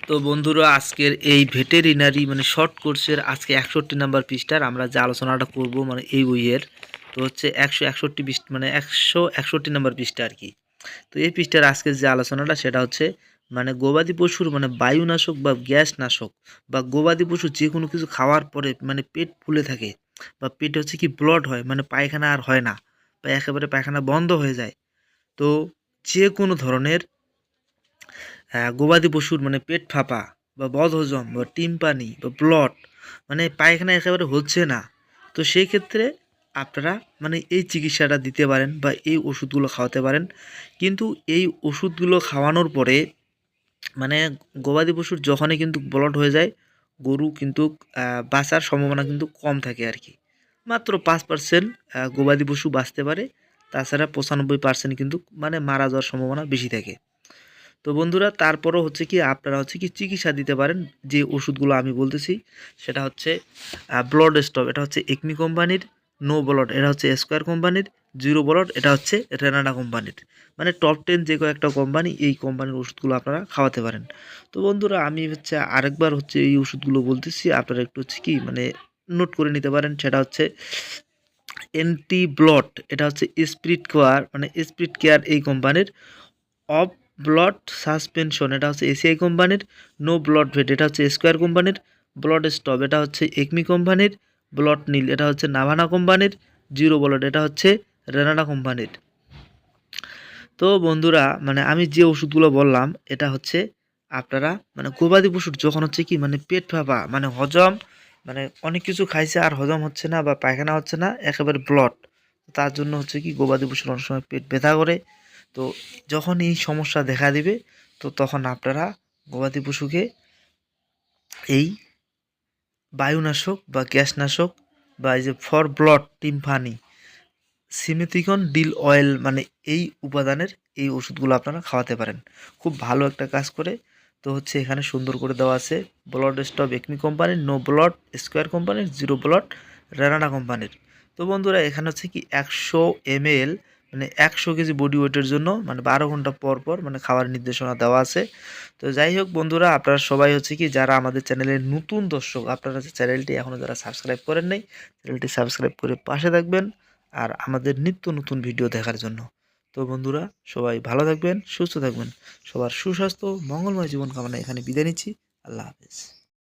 তো বন্ধুরা আজকের এই ভেটেরিনারি মানে শর্ট কোর্সের আজকে 61 নাম্বার পৃষ্ঠার আমরা যে আলোচনাটা করব মানে এই বইয়ের তো হচ্ছে 161 পৃষ্ঠা মানে 161 নাম্বার পৃষ্ঠা আর কি। তো এই পৃষ্ঠার আজকের যে আলোচনাটা সেটা হচ্ছে মানে গবাদি পশুর মানে বায়ুনাশক বা গ্যাস নাশক বা গবাদি পশু যে কোনো কিছু খাওয়ার পরে মানে পেট ফুলে থাকে বা পেটে হচ্ছে কি ব্লড হয় মানে পায়খানা আর হয় না বা একেবারে পায়খানা বন্ধ হয়ে যায়। তো যে কোনো ধরনের গবাদি পশুর মানে পেট ফাঁপা বা বদহজম বা টিম্পানি বা ব্লট মানে পায়খানা একেবারে হচ্ছে না, তো সেই ক্ষেত্রে আপনারা মানে এই চিকিৎসাটা দিতে পারেন বা এই ওষুধগুলো খাওয়াতে পারেন। কিন্তু এই ওষুধগুলো খাওয়ানোর পরে মানে গবাদি পশুর যখনই কিন্তু ব্লট হয়ে যায় গরু কিন্তু বাঁচার সম্ভাবনা কিন্তু কম থাকে আর কি। মাত্র 5% গবাদি পশু বাঁচতে পারে, তাছাড়া 95% কিন্তু মানে মারা যাওয়ার সম্ভাবনা বেশি থাকে। তো বন্ধুরা তারপরও হচ্ছে কি আপনারা হচ্ছে কি চিকিৎসা দিতে পারেন যে ওষুধগুলো আমি বলতেছি সেটা হচ্ছে ব্লড স্টপ, এটা হচ্ছে একমি কোম্পানির, নো ব্লড এটা হচ্ছে স্কোয়ার কোম্পানির, জিরো ব্লড এটা হচ্ছে রেনাডা কোম্পানির। মানে টপ 10 যে কয়েকটা কোম্পানি এই কোম্পানির ওষুধগুলো আপনারা খাওয়াতে পারেন। তো বন্ধুরা আমি হচ্ছে আরেকবার হচ্ছে এই ওষুধগুলো বলতেছি, আপনারা একটু হচ্ছে কি মানে নোট করে নিতে পারেন। সেটা হচ্ছে এন্টি ব্লড এটা হচ্ছে স্পিরিট কেয়ার মানে স্পিরিট কেয়ার এই কোম্পানির, অফ ব্লড সাসপেনশন এটা হচ্ছে এসিআই কোম্পানির, নো ব্লড ভেট এটা হচ্ছে স্কোয়ার কোম্পানির, ব্লড স্টপ এটা হচ্ছে একমি কোম্পানির, ব্লড নীল এটা হচ্ছে নাভানা কোম্পানির, জিরো ব্লড এটা হচ্ছে রেনাডা কোম্পানির। তো বন্ধুরা মানে আমি যে ওষুধগুলো বললাম এটা হচ্ছে আপনারা মানে গবাদি পশুর যখন হচ্ছে কি মানে পেট ফাঁপা মানে হজম মানে অনেক কিছু খাইছে আর হজম হচ্ছে না বা পায়খানা হচ্ছে না একেবারে ব্লড, তার জন্য হচ্ছে কি গবাদি পশুর অনেক সময় পেট ব্যথা করে। তো যখন এই সমস্যা দেখা দিবে তো তখন আপনারা গবাদি পশুকে এই বায়ুনাশক বা গ্যাসনাশক বা এই যে ফর ব্লড টিম্পানি সিমেথিকন ডিল অয়েল মানে এই উপাদানের এই ওষুধগুলো আপনারা খাওয়াতে পারেন। খুব ভালো একটা কাজ করে। তো হচ্ছে এখানে সুন্দর করে দেওয়া আছে ব্লড স্টপ একমি কোম্পানির, নো ব্লড স্কোয়ার কোম্পানির, জিরো ব্লড রানাডা কোম্পানির। তো বন্ধুরা এখানে হচ্ছে কি 100 ml মানে 100 কেজি বডি ওয়েটের জন্য মানে 12 ঘন্টা পর পর মানে খাওয়ার নির্দেশনা দেওয়া আছে। তো যাই হোক বন্ধুরা আপনারা সবাই হচ্ছে কি যারা আমাদের চ্যানেলের নতুন দর্শক আপনারা চ্যানেলটি এখনও যারা সাবস্ক্রাইব করেন নাই চ্যানেলটি সাবস্ক্রাইব করে পাশে থাকবেন আর আমাদের নিত্য নতুন ভিডিও দেখার জন্য। তো বন্ধুরা সবাই ভালো থাকবেন, সুস্থ থাকবেন, সবার সুস্বাস্থ্য মঙ্গলময় জীবন কামনা এখানে বিদায় নিচ্ছি। আল্লাহ হাফেজ।